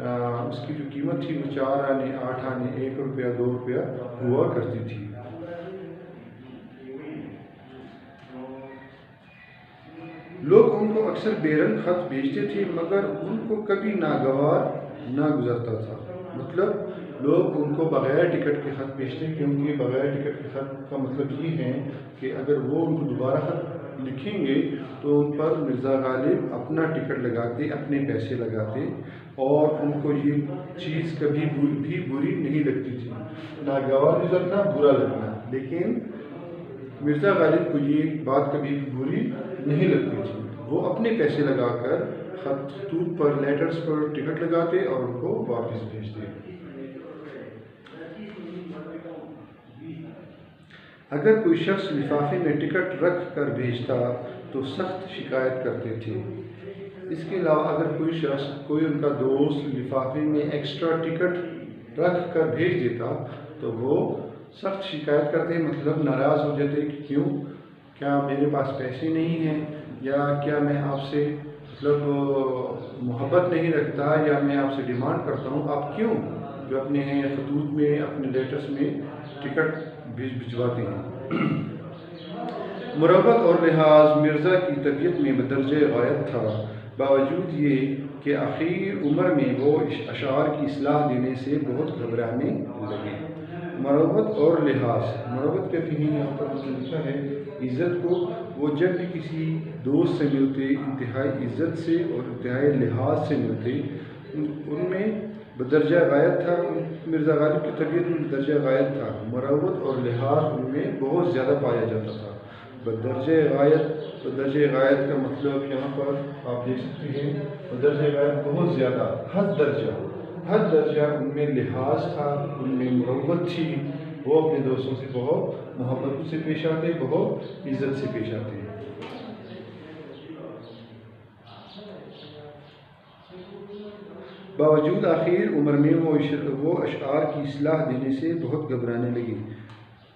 اس کی جو قیمت تھی وہ 4 آنے 8 آنے 1 روپیہ 2 روپیہ ہوا کرتی تھی۔ لوگ ان کو اکثر بے رنگ خط بھیجتے تھے مگر ان کو کبھی ناگوار نہ گزرتا تھا۔ مطلب لوگ ان کو بغیر ٹکٹ کے خط بھیجتے، کیونکہ بغیر ٹکٹ کے خط کا مطلب یہ ہے کہ اگر وہ ان کو دوبارہ خط لکھیں گے تو ان پر مرزا غالب اپنا ٹکٹ لگاتے، اپنے پیسے لگاتے، اور ان کو یہ چیز کبھی بھی بری نہیں لگتی تھی، ناگوار گزرنا برا لگنا، لیکن مرزا غالب کو یہ بات کبھی بھی بری نہیں لگتی تھی۔ وہ اپنے پیسے لگا کر خطوط پر، لیٹرز پر ٹکٹ لگاتے اور ان کو واپس بھیجتے۔ اگر کوئی شخص لفافے میں ٹکٹ رکھ کر بھیجتا تو سخت شکایت کرتے تھے۔ اس کے علاوہ اگر کوئی شخص، کوئی ان کا دوست لفافے میں ایکسٹرا ٹکٹ رکھ کر بھیج دیتا تو وہ سخت شکایت کرتے، مطلب ناراض ہو جاتے کہ کیوں، کیا میرے پاس پیسے نہیں ہیں، یا کیا میں آپ سے مطلب محبت نہیں رکھتا، یا میں آپ سے ڈیمانڈ کرتا ہوں، آپ کیوں جو اپنے خطوط میں، اپنے لیٹرز میں ٹکٹ بھجواتے ہیں۔ مروت اور لحاظ مرزا کی طبیعت میں بدرجہ غایت تھا، باوجود یہ کہ آخر عمر میں وہ اشعار کی اصلاح دینے سے بہت گھبرانے لگے۔ مروت اور لحاظ، مروت کہتے ہیں یہاں پر لکھا ہے عزت کو، وہ جب بھی کسی دوست سے ملتے انتہائی عزت سے اور انتہائی لحاظ سے ملتے، ان میں بدرجہ غایت تھا، مرزا غالب کی طبیعت میں بدرجہ غایت تھا، مروت اور لحاظ ان میں بہت زیادہ پایا جاتا تھا۔ بدرجہ غایت کا مطلب یہاں پر آپ دیکھ سکتے ہیں، بدرجہ غایت بہت زیادہ، حد درجہ ان میں لحاظ تھا، ان میں مروت تھی، وہ اپنے دوستوں سے بہت محبت سے پیش آتے، بہت عزت سے پیش آتے۔ باوجود آخر عمر میں وہ اشعار کی اصلاح دینے سے بہت گھبرانے لگے۔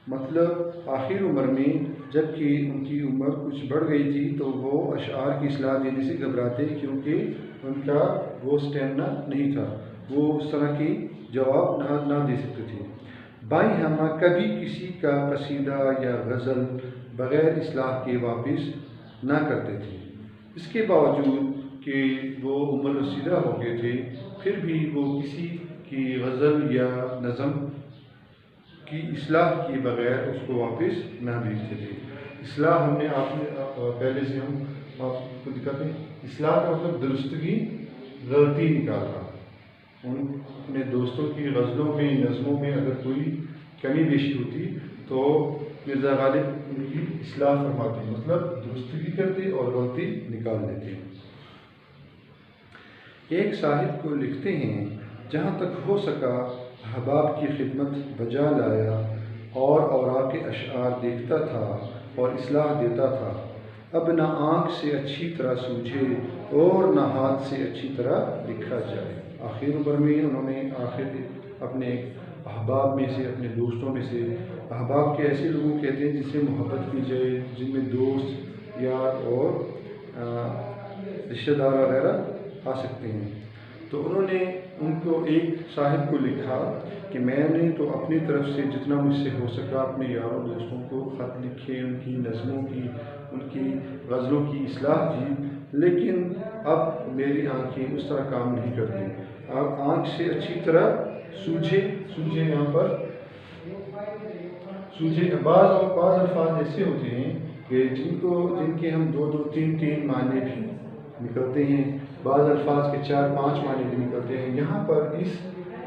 مطلب آخر عمر میں جب کہ ان کی عمر کچھ بڑھ گئی تھی تو وہ اشعار کی اصلاح دینے سے گھبراتے، کیونکہ ان کا وہ اسٹیمنا نہیں تھا، وہ اس طرح کی جواب نہ دے سکتے تھے۔ بائیں ہمہ کبھی کسی کا قصیدہ یا غزل بغیر اصلاح کے واپس نہ کرتے تھے۔ اس کے باوجود کہ وہ عمر رسیدہ ہو گئے تھے، پھر بھی وہ کسی کی غزل یا نظم کی اصلاح کیے بغیر اس کو واپس نہ بھیجتے تھے۔ اصلاح ہم نے پہلے سے ہم آپ کو دکھاتے ہیں، اصلاح کا مطلب درستگی، غلطی نکالنا۔ ان اپنے دوستوں کی غزلوں میں، نظموں میں اگر کوئی کمی بیشی ہوتی تو مرزا غالب ان کی اصلاح فرماتے، مطلب درستگی کرتے اور غلطی نکال دیتے۔ ایک صاحب کو لکھتے ہیں، جہاں تک ہو سکا احباب کی خدمت بجا لایا، اور اوراق اشعار دیکھتا تھا اور اصلاح دیتا تھا، اب نہ آنکھ سے اچھی طرح سوجھے اور نہ ہاتھ سے اچھی طرح لکھا جائے۔ آخر عمر میں انہوں نے اپنے احباب میں سے، اپنے دوستوں میں سے، احباب کے ایسے لوگوں کہتے ہیں جن سے محبت کی جائے، جن میں دوست، یار اور رشتہ دار وغیرہ آ سکتے ہیں، تو انہوں نے ان کو، ایک صاحب کو لکھا کہ میں نے تو اپنی طرف سے جتنا مجھ سے ہو سکا اپنے یاروں دوستوں کو خط لکھے، ان کی نظموں کی، ان کی غزلوں کی اصلاح کی، لیکن اب میری آنکھیں اس طرح کام نہیں کرتی۔ اب آنکھ سے اچھی طرح سوجھے یہاں پر سوجھے، بعض الفاظ ایسے ہوتے ہیں کہ جن کے ہم 2 3 معنی بھی نکلتے ہیں، بعض الفاظ کے 4 5 معنی بھی نکلتے ہیں۔ یہاں پر اس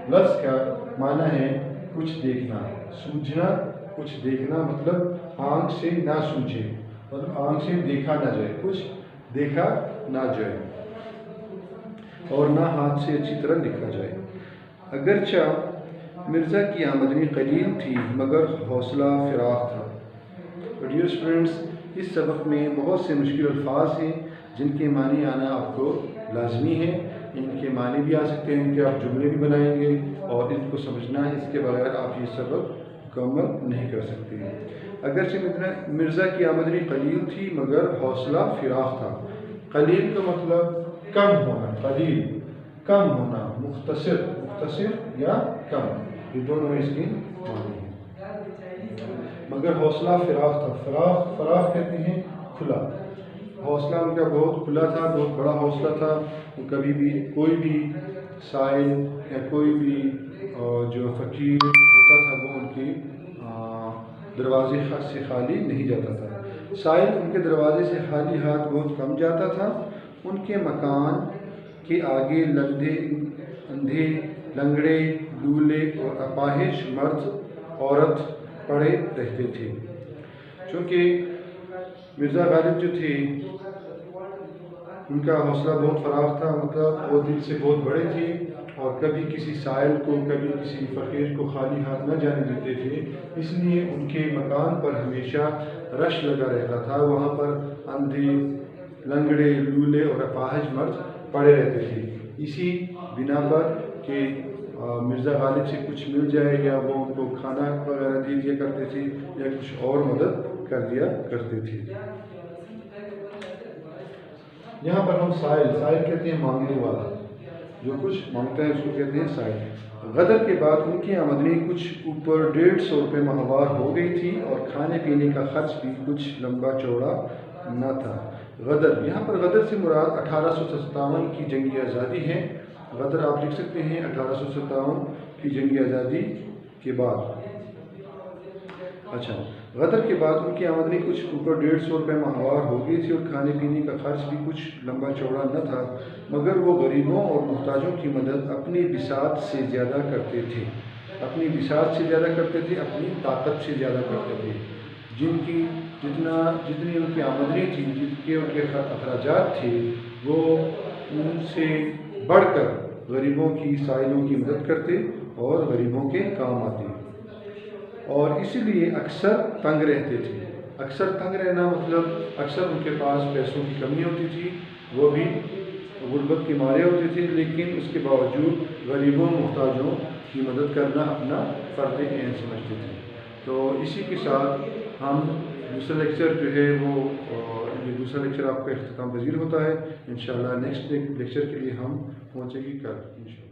لفظ کا معنی ہے کچھ دیکھنا، سوجھنا، کچھ دیکھنا، مطلب آنکھ سے نہ سوجھے، مطلب آنکھ سے دیکھا نہ جائے، کچھ دیکھا نہ جائے، اور نہ ہاتھ سے اچھی طرح لکھا جائے۔ اگرچہ مرزا کی آمدنی قلیل تھی مگر حوصلہ فراخ تھا۔ ڈیئر اسٹوڈنٹس، اس سبق میں بہت سے مشکل الفاظ ہیں جن کے معنی آنا آپ کو لازمی ہے۔ ان کے معنی بھی آ سکتے ہیں کہ آپ جملے بھی بنائیں گے اور ان کو سمجھنا ہے، اس کے بغیر آپ یہ سبق مکمل نہیں کر سکتے۔ اگرچہ مرزا کی آمدنی قلیل تھی مگر حوصلہ فراخ تھا۔ قلیل کا مطلب کم ہونا، کم ہونا، مختصر یا کم، یہ دونوں اس کی معنی ہے۔ مگر حوصلہ فراخ تھا، فراخ کہتے ہیں کھلا، حوصلہ ان کا بہت کھلا تھا، بہت بڑا حوصلہ تھا، وہ کبھی بھی کوئی بھی سائل یا کوئی بھی جو فقیر ہوتا تھا وہ ان کی دروازے سے خالی نہیں جاتا تھا۔ سائل ان کے دروازے سے خالی ہاتھ بہت کم جاتا تھا۔ ان کے مکان کے آگے لنگڑے، اندھے، لنگڑے، لولے اور اپاہج مرد عورت پڑے رہتے تھے۔ چونکہ مرزا غالب جو تھے ان کا حوصلہ بہت فراخ تھا، مطلب وہ دل سے بہت بڑے تھے اور کبھی کسی سائل کو، کبھی کسی فقیر کو خالی ہاتھ نہ جانے دیتے تھے، اس لیے ان کے مکان پر ہمیشہ رش لگا رہتا تھا۔ وہاں پر اندھے، لنگڑے، لولے اور اپاہج مرد پڑے رہتے تھے، اسی بنا پر کہ مرزا غالب سے کچھ مل جائے یا وہ ان کو کھانا وغیرہ دے دیا کرتے تھے یا کچھ اور مدد کر دیا کرتے تھے۔ یہاں پر ہم سائل کہتے ہیں مانگنے والا، جو کچھ مانگتا ہے اس کو کہتے ہیں سائل۔ غدر کے بعد ان کی آمدنی کچھ اوپر 150 روپے ماہوار ہو گئی تھی اور کھانے پینے کا خرچ بھی کچھ لمبا چوڑا نہ تھا۔ غدر، یہاں پر غدر سے مراد 1857 کی جنگی آزادی ہے۔ غدر آپ لکھ سکتے ہیں 1857 کی جنگی آزادی کے بعد۔ اچھا، غدر کے بعد ان کی آمدنی کچھ اوپر 150 روپے ماہوار ہو گئی تھی اور کھانے پینے کا خرچ بھی کچھ لمبا چوڑا نہ تھا، مگر وہ غریبوں اور محتاجوں کی مدد اپنی بساط سے زیادہ کرتے تھے، اپنی طاقت سے زیادہ کرتے تھے۔ جتنی ان کی آمدنی تھی، جتنے ان کے اخراجات تھے، وہ ان سے بڑھ کر غریبوں کی، سائلوں کی مدد کرتے اور غریبوں کے کام آتے، اور اسی لیے اکثر تنگ رہتے تھے۔ اکثر تنگ رہنا مطلب اکثر ان کے پاس پیسوں کی کمی ہوتی تھی، وہ بھی غربت کے مارے ہوتے تھے، لیکن اس کے باوجود غریبوں محتاجوں کی مدد کرنا اپنا فرض عین سمجھتے تھے۔ تو اسی کے ساتھ ہم دوسرا لیکچر جو ہے وہ یہ دوسرا لیکچر آپ کا اختتام پذیر ہوتا ہے۔ انشاءاللہ نیکسٹ لیکچر کے لیے ہم پہنچیں گے کل انشاءاللہ۔